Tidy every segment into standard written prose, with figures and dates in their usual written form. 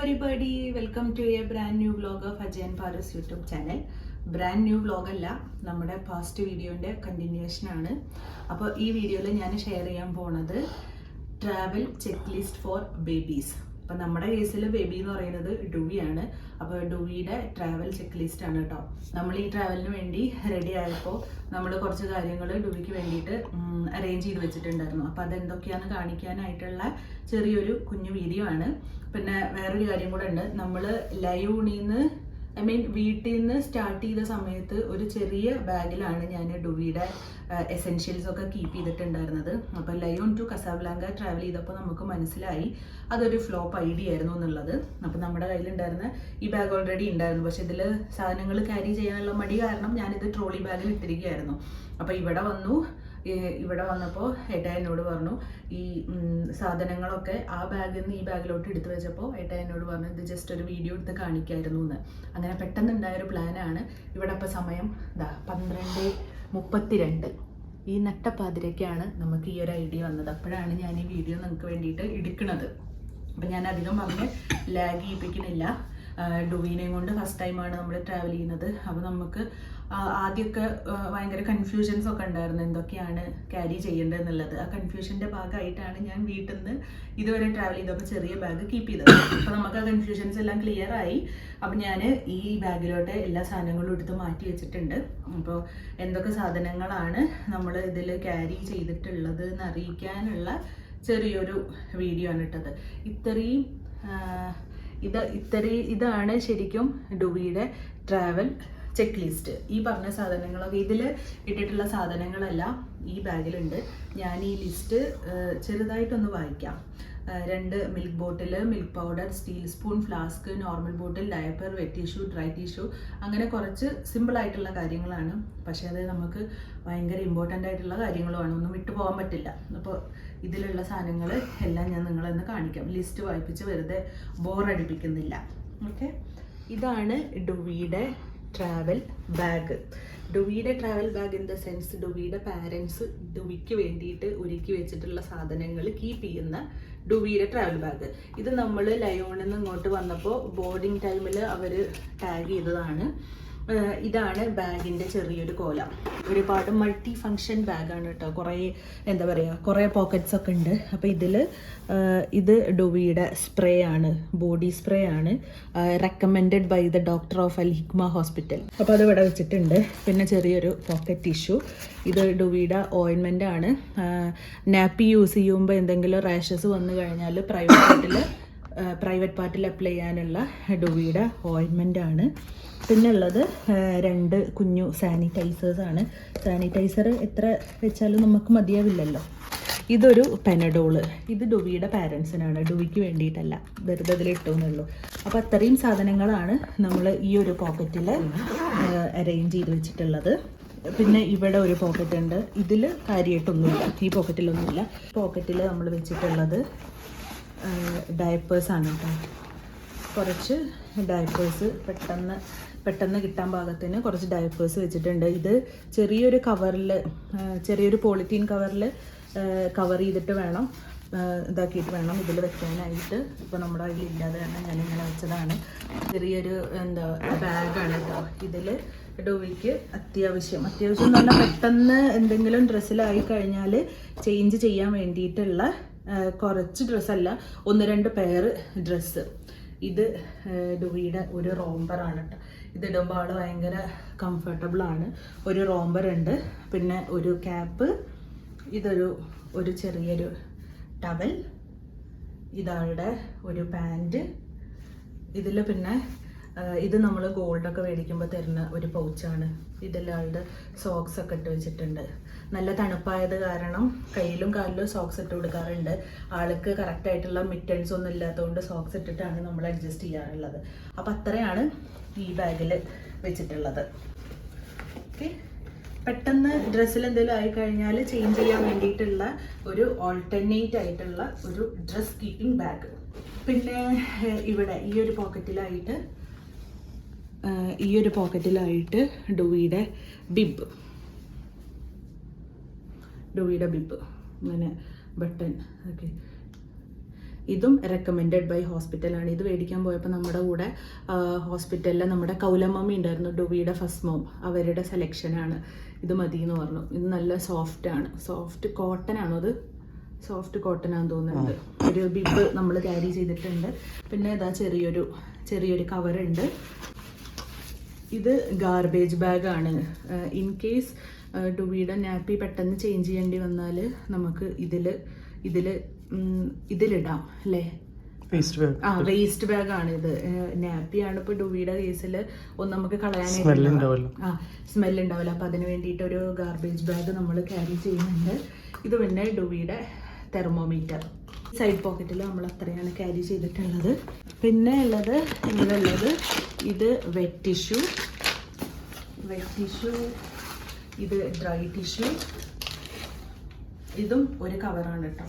everybody, welcome to a brand new vlog of Ajay and Paras YouTube channel. Brand new വ്ളോഗല്ല, നമ്മുടെ past വീഡിയോൻ്റെ കണ്ടിന്യൂഷനാണ്. അപ്പോൾ ഈ വീഡിയോയിൽ ഞാൻ ഷെയർ ചെയ്യാൻ പോണത് travel check list four babies. അപ്പോൾ നമ്മുടെ കേസിൽ ബേബി എന്ന് പറയുന്നത് ഡുവിയാണ്. അപ്പോൾ ഡുവിയുടെ ട്രാവൽ ചെക്ക് ലിസ്റ്റ് ആണ് കേട്ടോ. നമ്മൾ ഈ ട്രാവലിന് വേണ്ടി റെഡി ആയപ്പോൾ നമ്മൾ കുറച്ച് കാര്യങ്ങൾ ഡുവിക്ക് വേണ്ടിയിട്ട് അറേഞ്ച് ചെയ്ത് വെച്ചിട്ടുണ്ടായിരുന്നു. അപ്പോൾ അതെന്തൊക്കെയാണെന്ന് കാണിക്കാനായിട്ടുള്ള ചെറിയൊരു കുഞ്ഞു വീഡിയോ ആണ്. പിന്നെ വേറൊരു കാര്യം കൂടെ ഉണ്ട്. നമ്മൾ ലയൂണിന്ന് വീട്ടിൽ നിന്ന് സ്റ്റാർട്ട് ചെയ്ത സമയത്ത് ഒരു ചെറിയ ബാഗിലാണ് ഞാൻ ഡുവിയുടെ എസെൻഷ്യൽസ് ഒക്കെ കീപ്പ് ചെയ്തിട്ടുണ്ടായിരുന്നത്. അപ്പോൾ ലയോൺ ടു കസാബ്ലാങ്ക ട്രാവൽ ചെയ്തപ്പോൾ നമുക്ക് മനസ്സിലായി അതൊരു ഫ്ലോപ്പ് ഐഡിയ ആയിരുന്നു എന്നുള്ളത്. അപ്പോൾ നമ്മുടെ കയ്യിലുണ്ടായിരുന്ന ഈ ബാഗ് ഓൾറെഡി ഉണ്ടായിരുന്നു, പക്ഷേ ഇതിൽ സാധനങ്ങൾ ക്യാരി ചെയ്യാനുള്ള മടി കാരണം ഞാനിത് ട്രോളി ബാഗിൽ ഇട്ടിരിക്കുകയായിരുന്നു. അപ്പോൾ ഇവിടെ വന്നപ്പോൾ ഏട്ടാ എന്നോട് പറഞ്ഞു ഈ സാധനങ്ങളൊക്കെ ആ ബാഗിൽ നിന്ന് ഈ ബാഗിലോട്ട് എടുത്തു വെച്ചപ്പോൾ ഏട്ടാ എന്നോട് പറഞ്ഞു ഇത് ജസ്റ്റ് ഒരു വീഡിയോ എടുത്ത് കാണിക്കായിരുന്നു എന്ന്. അങ്ങനെ പെട്ടെന്നുണ്ടായൊരു പ്ലാനാണ്. ഇവിടെ അപ്പോൾ സമയം 12:32. ഈ നട്ടപ്പാതിരയ്ക്കാണ് നമുക്ക് ഈ ഒരു ഐഡിയ വന്നത്. അപ്പോഴാണ് ഞാൻ ഈ വീഡിയോ നിങ്ങൾക്ക് വേണ്ടിയിട്ട് എടുക്കുന്നത്. അപ്പം ഞാൻ അധികം പറഞ്ഞ് ലാഗ് ചെയ്യിപ്പിക്കുന്നില്ല. ഡുവീനെയും കൊണ്ട് ഫസ്റ്റ് ടൈമാണ് നമ്മൾ ട്രാവൽ ചെയ്യുന്നത്. അപ്പോൾ നമുക്ക് ആദ്യമൊക്കെ ഭയങ്കര കൺഫ്യൂഷൻസ് ഒക്കെ ഉണ്ടായിരുന്നു എന്തൊക്കെയാണ് ക്യാരി ചെയ്യേണ്ടതെന്നുള്ളത്. ആ കൺഫ്യൂഷൻ്റെ ഭാഗമായിട്ടാണ് ഞാൻ വീട്ടിൽ നിന്ന് ഇതുവരെ ട്രാവൽ ചെയ്തപ്പോൾ ചെറിയ ബാഗ് കീപ്പ് ചെയ്തത്. അപ്പോൾ നമുക്ക് ആ കൺഫ്യൂഷൻസ് എല്ലാം ക്ലിയർ ആയി. അപ്പം ഞാൻ ഈ ബാഗിലോട്ട് എല്ലാ സാധനങ്ങളും എടുത്ത് മാറ്റി വെച്ചിട്ടുണ്ട്. അപ്പോൾ എന്തൊക്കെ സാധനങ്ങളാണ് നമ്മൾ ഇതിൽ ക്യാരി ചെയ്തിട്ടുള്ളത് എന്ന് അറിയിക്കാനുള്ള ചെറിയൊരു വീഡിയോ ആണ് ഇട്ടത്. ഇതാണ് ശരിക്കും ഡുവിയുടെ ട്രാവൽ ചെക്ക് ലിസ്റ്റ്. ഈ പറഞ്ഞ സാധനങ്ങളൊക്കെ ഇതിൽ ഇട്ടിട്ടുള്ള സാധനങ്ങളെല്ലാം ഈ ബാഗിലുണ്ട്. ഞാൻ ഈ ലിസ്റ്റ് ചെറുതായിട്ടൊന്ന് വായിക്കാം. 2 milk bottle, milk powder, steel spoon, flask, normal bottle, diaper, wet tissue, dry tissue, അങ്ങനെ കുറച്ച് സിമ്പിളായിട്ടുള്ള കാര്യങ്ങളാണ്. പക്ഷേ അത് നമുക്ക് ഭയങ്കര ഇമ്പോർട്ടൻ്റ് ആയിട്ടുള്ള കാര്യങ്ങളുമാണ്, ഒന്നും വിട്ടു പോകാൻ പറ്റില്ല. അപ്പോൾ ഇതിലുള്ള സാധനങ്ങൾ എല്ലാം ഞാൻ നിങ്ങളെന്ന് കാണിക്കാം. ലിസ്റ്റ് വായിപ്പിച്ച് വെറുതെ ബോറടിപ്പിക്കുന്നില്ല. ഓക്കെ, ഇതാണ് ഡുവിയുടെ ട്രാവൽ ബാഗ്. ഡുവിയുടെ travel bag in the sense ഡുവിയുടെ പാരൻസ് ഡുവിക്ക് വേണ്ടിയിട്ട് ഒരുക്കി വെച്ചിട്ടുള്ള സാധനങ്ങൾ കീപ്പ് ചെയ്യുന്ന ഡുവിയുടെ ട്രാവൽ ബാഗ്. ഇത് നമ്മൾ ലയോണിൽ നിന്ന് ഇങ്ങോട്ട് വന്നപ്പോൾ ബോർഡിംഗ് ടൈമിൽ അവർ ടാഗ് ചെയ്തതാണ്. ഇതാണ് ബാഗിൻ്റെ ചെറിയൊരു കോല. ഒരുപാട് മൾട്ടി ഫങ്ഷൻ ബാഗാണ് കേട്ടോ. കുറേ പോക്കറ്റ്സ് ഒക്കെ ഉണ്ട്. അപ്പോൾ ഇത് ഡുവിയുടെ സ്പ്രേ ആണ്, ബോഡി സ്പ്രേ ആണ്, recommended by the doctor of Al Hikma hospital. അപ്പോൾ അത് ഇവിടെ വെച്ചിട്ടുണ്ട്. പിന്നെ ചെറിയൊരു പോക്കറ്റ് ടിഷ്യൂ. ഇത് ഡുവിയുടെ ഓയിൻമെൻ്റ് ആണ്. നാപ്പി യൂസ് ചെയ്യുമ്പോൾ എന്തെങ്കിലും റാഷസ് വന്നു കഴിഞ്ഞാൽ പ്രൈവറ്റ് പാർട്ടിൽ അപ്ലൈ ചെയ്യാനുള്ള ഡുവിയുടെ ഓയിൻമെൻ്റ് ആണ്. പിന്നെ ഉള്ളത് 2 കുഞ്ഞു സാനിറ്റൈസേഴ്സാണ്. സാനിറ്റൈസർ എത്ര വെച്ചാലും നമുക്ക് മതിയാവില്ലല്ലോ. ഇതൊരു പെനഡോള്. ഇത് ഡുവിയുടെ പാരൻസിനാണ്, ഡുവിക്ക് വേണ്ടിയിട്ടല്ല, വെറുതെ ഇതിലിട്ടു എന്നുള്ളൂ. അപ്പോൾ അത്രയും സാധനങ്ങളാണ് നമ്മൾ ഈ ഒരു പോക്കറ്റിൽ അറേഞ്ച് ചെയ്ത് വെച്ചിട്ടുള്ളത്. പിന്നെ ഇവിടെ ഒരു പോക്കറ്റ് ഉണ്ട്. ഇതിൽ കാര്യമായിട്ടൊന്നുമില്ല, ഈ പോക്കറ്റിലൊന്നുമില്ല. പോക്കറ്റിൽ നമ്മൾ വെച്ചിട്ടുള്ളത് ഡയപ്പേഴ്സാണ് കേട്ടോ. കുറച്ച് ഡയപ്പേഴ്സ് പെട്ടെന്ന് കിട്ടാൻ പാകത്തിന് കുറച്ച് ഡയപ്പേഴ്സ് വെച്ചിട്ടുണ്ട്. ഇത് ചെറിയൊരു പോളിത്തീൻ കവറിൽ കവർ ചെയ്തിട്ട് വേണം ഇതാക്കിയിട്ട് വേണം ഇതിൽ വെക്കാനായിട്ട്. ഇപ്പോൾ നമ്മുടെ കയ്യിൽ ഇല്ലാതെ തന്നെ ഞാനിങ്ങനെ വെച്ചതാണ്. ചെറിയൊരു ബാഗാണ് കേട്ടോ. ഇതിൽ ഡുവിക്ക് അത്യാവശ്യം എന്ന് പറഞ്ഞാൽ പെട്ടെന്ന് എന്തെങ്കിലും ഡ്രസ്സിലായി കഴിഞ്ഞാൽ ചേഞ്ച് ചെയ്യാൻ വേണ്ടിയിട്ടുള്ള കുറച്ച് ഡ്രസ്സല്ല, 1-2 പെയർ ഡ്രസ്സ്. ഇത് ഡുവിയുടെ ഒരു റോംബറാണ് കേട്ടോ. ഇതിടുമ്പോൾ ആൾ ഭയങ്കര കംഫർട്ടബിളാണ്. ഒരു റോംബർ ഉണ്ട്, പിന്നെ ഒരു ക്യാപ്പ്, ഒരു ചെറിയൊരു ടവൽ, ഇതാളുടെ ഒരു പാൻറ്റ്. ഇതിൽ പിന്നെ ഇത് നമ്മൾ ഗോൾഡൊക്കെ മേടിക്കുമ്പോൾ തരുന്ന ഒരു പൗച്ചാണ്. ഇതിലാളുടെ സോക്സ് ഒക്കെ ഇട്ട് വെച്ചിട്ടുണ്ട്. നല്ല തണുപ്പായത് കാരണം കയ്യിലും കാലിലും സോക്സ് ഇട്ട് കൊടുക്കാറുണ്ട്. ആൾക്ക് കറക്റ്റായിട്ടുള്ള മിറ്റൻസ് ഒന്നും ഇല്ലാത്തതുകൊണ്ട് സോക്സ് ഇട്ടിട്ടാണ് നമ്മൾ അഡ്ജസ്റ്റ് ചെയ്യാറുള്ളത്. അപ്പോൾ അത്രയാണ് ഈ ബാഗിൽ വെച്ചിട്ടുള്ളത്. ഓക്കെ, പെട്ടെന്ന് ഡ്രസ്സിൽ എന്തെങ്കിലും ആയിക്കഴിഞ്ഞാൽ ചേഞ്ച് ചെയ്യാൻ വേണ്ടിയിട്ടുള്ള ഒരു ഓൾട്ടർനേറ്റ് ആയിട്ടുള്ള ഒരു ഡ്രസ് കീപ്പിംഗ് ബാഗ്. പിന്നെ ഇവിടെ ഈ ഒരു പോക്കറ്റിലായിട്ട് ഡുവിയുടെ ബിബ് ഇങ്ങനെ ബട്ടൺ. ഓക്കെ, ഇതും റെക്കമെൻഡഡ് ബൈ ഹോസ്പിറ്റലാണ്. ഇത് മേടിക്കാൻ പോയപ്പോൾ നമ്മുടെ കൂടെ ഹോസ്പിറ്റലിൽ നമ്മുടെ കൗലമ്മി ഉണ്ടായിരുന്നു, ഡുവിയുടെ ഫസ്റ്റ് മോം, അവരുടെ സെലക്ഷനാണ്. ഇത് മതി എന്ന് പറഞ്ഞു. ഇത് നല്ല സോഫ്റ്റാണ്, സോഫ്റ്റ് കോട്ടൺ ആണോ, അത് സോഫ്റ്റ് കോട്ടൺ ആണെന്ന് തോന്നുന്നുണ്ട്. ഒരു ബിബ് നമ്മൾ ക്യാരി ചെയ്തിട്ടുണ്ട്. പിന്നെ ഇതാ ചെറിയൊരു കവറുണ്ട്. ഇത് ഗാർബേജ് ബാഗാണ്. ഇൻ കേസ് ഡുവിയുടെ നാപ്പി പെട്ടെന്ന് ചേഞ്ച് ചെയ്യേണ്ടി വന്നാൽ നമുക്ക് ഇതിലിടാം അല്ലേ. വേസ്റ്റ് ബാഗാണ് ഇത്. നാപ്പിയാണ് ഇപ്പോൾ ഡുവിയുടെ കേസിൽ ഒന്ന് നമുക്ക് കളയാനായിട്ട് സ്മെൽ ഉണ്ടാവില്ല. അപ്പം അതിന് വേണ്ടിയിട്ട് ഒരു ഗാർബേജ് ബാഗ് നമ്മൾ ക്യാരി ചെയ്യുന്നുണ്ട്. ഇത് പിന്നെ ഡുവിയുടെ തെർമോമീറ്റർ. സൈഡ് പോക്കറ്റിൽ നമ്മൾ അത്രയാണ് ക്യാരി ചെയ്തിട്ടുള്ളത്. പിന്നെ ഉള്ളത് ഇത് വെറ്റ് ടിഷ്യൂ, ഇത് ഡ്രൈ ടിഷ്യൂ. ഇതും ഒരു കവറാണ് കേട്ടോ.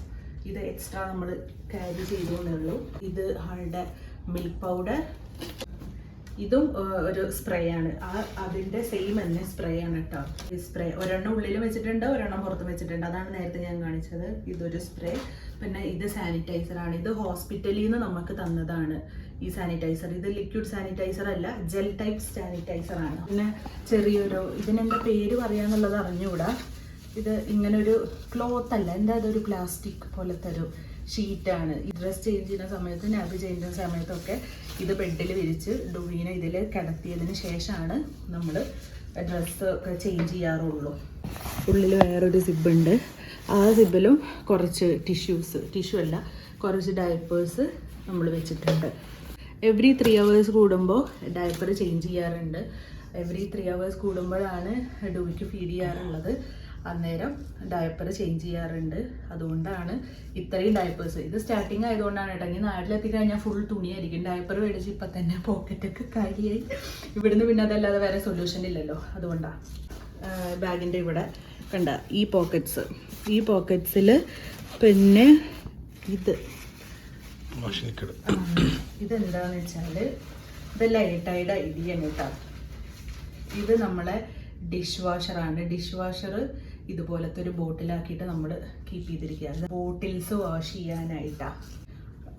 ഇത് എക്സ്ട്രാ നമ്മൾ ക്യാരി ചെയ്തേ ഉള്ളൂ. ഇത് ആളുടെ മിൽക്ക് പൗഡർ. ഇതും ഒരു സ്പ്രേ ആണ്. അതിൻ്റെ സെയിം തന്നെ സ്പ്രേ ആണ് കേട്ടോ. ഈ സ്പ്രേ ഒരെണ്ണം ഉള്ളിൽ വെച്ചിട്ടുണ്ട്, ഒരെണ്ണം പുറത്ത് വെച്ചിട്ടുണ്ട്. അതാണ് നേരത്തെ ഞാൻ കാണിച്ചത്. ഇതൊരു സ്പ്രേ. പിന്നെ ഇത് സാനിറ്റൈസർ ആണ്. ഇത് ഹോസ്പിറ്റലിൽ നിന്ന് നമുക്ക് തന്നതാണ് ഈ സാനിറ്റൈസർ. ഇത് ലിക്വിഡ് സാനിറ്റൈസർ അല്ല, ജെൽ ടൈപ്പ് സാനിറ്റൈസർ ആണ്. പിന്നെ ഇതിനെന്താ പേര് പറയാന്നുള്ളത് അറിഞ്ഞുകൂടാ. ഇത് ഇങ്ങനൊരു ക്ലോത്ത് അല്ല, എന്താ അതൊരു പ്ലാസ്റ്റിക് പോലത്തെ ഒരു ഷീറ്റാണ്. ഈ ഡ്രസ് ചേഞ്ച് ചെയ്യുന്ന സമയത്ത്, നാപ്പി ചേഞ്ച് ചെയ്യുന്ന സമയത്തൊക്കെ ഇത് ബെഡിൽ വിരിച്ച് ഡുവിനെ ഇതിൽ കിടത്തിയതിന് ശേഷമാണ് നമ്മൾ ഡ്രസ്സ് ഒക്കെ ചേഞ്ച് ചെയ്യാറുള്ളൂ. ഉള്ളിൽ വേറൊരു സിബുണ്ട്. ആ സിബിലും കുറച്ച് ടിഷ്യൂ അല്ല, കുറച്ച് ഡയപ്പേഴ്സ് നമ്മൾ വെച്ചിട്ടുണ്ട്. എവറി 3 hours കൂടുമ്പോൾ ഡയപ്പർ ചേഞ്ച് ചെയ്യാറുണ്ട്. എവറി 3 hours കൂടുമ്പോഴാണ് ഡുവിക്ക് ഫീഡ് ചെയ്യാറുള്ളത്. അന്നേരം ഡയപ്പർ ചേഞ്ച് ചെയ്യാറുണ്ട്. അതുകൊണ്ടാണ് ഇത്രയും ഡയപ്പേഴ്സ്. ഇത് സ്റ്റാർട്ടിങ് ആയതുകൊണ്ടാണ് കേട്ടോ. ഇനി നാട്ടിലെത്തിക്കഴിഞ്ഞാൽ ഫുൾ തുണിയായിരിക്കും. ഡയപ്പർ മേടിച്ച് ഇപ്പം തന്നെ പോക്കറ്റൊക്കെ കാര്യമായി. ഇവിടുന്ന് പിന്നെ അതല്ലാതെ വേറെ സൊല്യൂഷൻ ഇല്ലല്ലോ, അതുകൊണ്ടാണ്. ബാഗിൻ്റെ ഇവിടെ കണ്ട ഈ പോക്കറ്റ്സിൽ പിന്നെ ഇതെന്താന്ന് വെച്ചാൽ ഇത് ലൈറ്റായിട്ട് ഐഡിയാണ് കേട്ടോ. ഇത് നമ്മളെ ഡിഷ് വാഷറാണ്. ഡിഷ് വാഷർ ഇതുപോലത്തെ ഒരു ബോട്ടിലാക്കിയിട്ട് നമ്മൾ കീപ്പ് ചെയ്തിരിക്കുക. ബോട്ടിൽസ് വാഷ് ചെയ്യാനായിട്ടാണ്.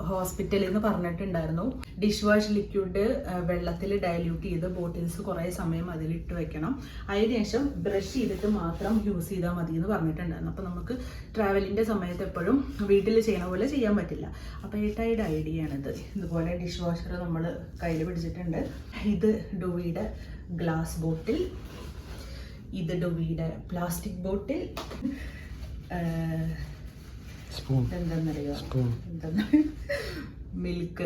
ഹോസ്പിറ്റലിൽ നിന്ന് പറഞ്ഞിട്ടുണ്ടായിരുന്നു ഡിഷ് വാഷ് ലിക്വിഡ് വെള്ളത്തിൽ ഡയല്യൂട്ട് ചെയ്ത് ബോട്ടിൽസ് കുറേ സമയം അതിലിട്ട് വെക്കണം. അതിനുശേഷം ബ്രഷ് ചെയ്തിട്ട് മാത്രം യൂസ് ചെയ്താൽ മതി എന്ന് പറഞ്ഞിട്ടുണ്ടായിരുന്നു. അപ്പോൾ നമുക്ക് ട്രാവലിൻ്റെ സമയത്ത് എപ്പോഴും വീട്ടിൽ ചെയ്യണ പോലെ ചെയ്യാൻ പറ്റില്ല. അപ്പോൾ ഏട്ടായിട്ട് ഐഡിയ ആണിത്. ഇതുപോലെ ഡിഷ് വാഷർ നമ്മൾ കയ്യിൽ പിടിച്ചിട്ടുണ്ട്. ഇത് ഡുവിയുടെ ഗ്ലാസ് ബോട്ടിൽ, ഇത് ഡുവിയുടെ പ്ലാസ്റ്റിക് ബോട്ടിൽ. എന്താന്നറിയോ, മിൽക്ക്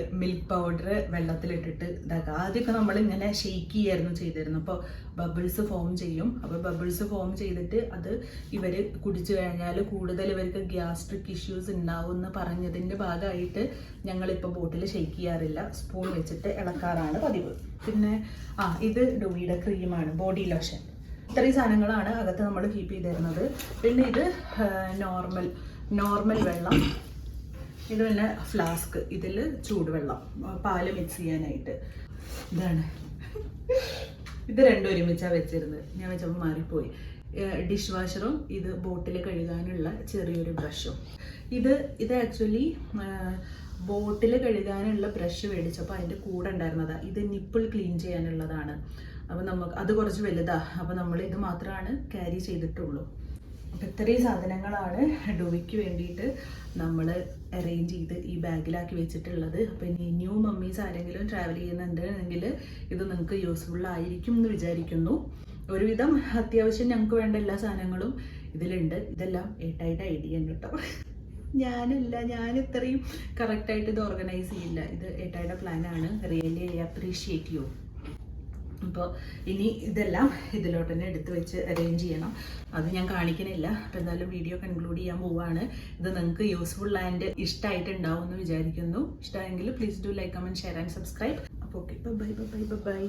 പൗഡർ വെള്ളത്തിലിട്ടിട്ട് ഇതാക്കുക. ആദ്യമൊക്കെ നമ്മൾ ഇങ്ങനെ ഷെയ്ക്ക് ചെയ്യായിരുന്നു ചെയ്തിരുന്നു. അപ്പോൾ ബബിൾസ് ഫോം ചെയ്യും. അപ്പോൾ ബബിൾസ് ഫോം ചെയ്തിട്ട് അത് ഇവർ കുടിച്ചു കഴിഞ്ഞാൽ കൂടുതൽ ഇവർക്ക് ഗ്യാസ്ട്രിക് ഇഷ്യൂസ് ഉണ്ടാവും എന്ന് പറഞ്ഞതിൻ്റെ ഭാഗമായിട്ട് ഞങ്ങളിപ്പോൾ ബോട്ടിൽ ഷെയ്ക്ക് ചെയ്യാറില്ല, സ്പൂൺ വെച്ചിട്ട് ഇളക്കാറാണ് പതിവ്. പിന്നെ ഇത് ഡുവിയുടെ ക്രീമാണ്, ബോഡി ലോഷൻ. ഇത്രയും സാധനങ്ങളാണ് അകത്ത് നമ്മൾ കീപ്പ് ചെയ്തിരുന്നത്. പിന്നെ ഇത് നോർമൽ വെള്ളം. ഇത് പിന്നെ ഫ്ലാസ്ക്, ഇതിൽ ചൂടുവെള്ളം, പാല് മിക്സ് ചെയ്യാനായിട്ട്. ഇത് രണ്ടും ഒരുമിച്ചാണ് വെച്ചിരുന്നത്. ഞാൻ വെച്ചപ്പോൾ മാറിപ്പോയി. ഡിഷ് വാഷറും ഇത് ബോട്ടിൽ കഴുകാനുള്ള ചെറിയൊരു ബ്രഷും. ഇത് ആക്ച്വലി ബോട്ടിൽ കഴുകാനുള്ള ബ്രഷ് മേടിച്ചപ്പോൾ അതിൻ്റെ കൂടെ ഉണ്ടായിരുന്നതാണ്. ഇത് നിപ്പിൾ ക്ലീൻ ചെയ്യാനുള്ളതാണ്. അപ്പോൾ നമുക്ക് അത് കുറച്ച് വലുതാണ്. അപ്പോൾ നമ്മൾ ഇത് മാത്രമാണ് ക്യാരി ചെയ്തിട്ടുള്ളൂ. അപ്പോൾ ഇത്രയും സാധനങ്ങളാണ് ഡുവിക്ക് വേണ്ടിയിട്ട് നമ്മൾ അറേഞ്ച് ചെയ്ത് ഈ ബാഗിലാക്കി വെച്ചിട്ടുള്ളത്. അപ്പോൾ ഇനി ന്യൂ മമ്മീസ് ആരെങ്കിലും ട്രാവൽ ചെയ്യുന്നുണ്ടെങ്കിൽ ഇത് നിങ്ങൾക്ക് യൂസ്ഫുൾ ആയിരിക്കും എന്ന് വിചാരിക്കുന്നു. ഒരുവിധം അത്യാവശ്യം ഞങ്ങൾക്ക് വേണ്ട എല്ലാ സാധനങ്ങളും ഇതിലുണ്ട്. ഇതെല്ലാം ഏട്ടായിട്ട് ഐഡിയ ഉണ്ട് കേട്ടോ. ഞാൻ ഇത്രയും കറക്റ്റായിട്ട് ഇത് ഓർഗനൈസ് ചെയ്യില്ല. ഇത് ഏട്ടായുടെ പ്ലാനാണ്. Really I appreciate you. അപ്പോൾ ഇനി ഇതെല്ലാം ഇതിലോട്ട് തന്നെ എടുത്ത് വെച്ച് അറേഞ്ച് ചെയ്യണം. അത് ഞാൻ കാണിക്കണില്ല. അപ്പോൾ എന്തായാലും വീഡിയോ കൺക്ലൂഡ് ചെയ്യാൻ പോവുകയാണ്. ഇത് നിങ്ങൾക്ക് യൂസ്ഫുൾ ആൻഡ് ഇഷ്ടമായിട്ടുണ്ടാവും എന്ന് വിചാരിക്കുന്നു. ഇഷ്ടമായെങ്കിൽ please do like, comment, share and subscribe. അപ്പോൾ ഓക്കെ, ബൈ.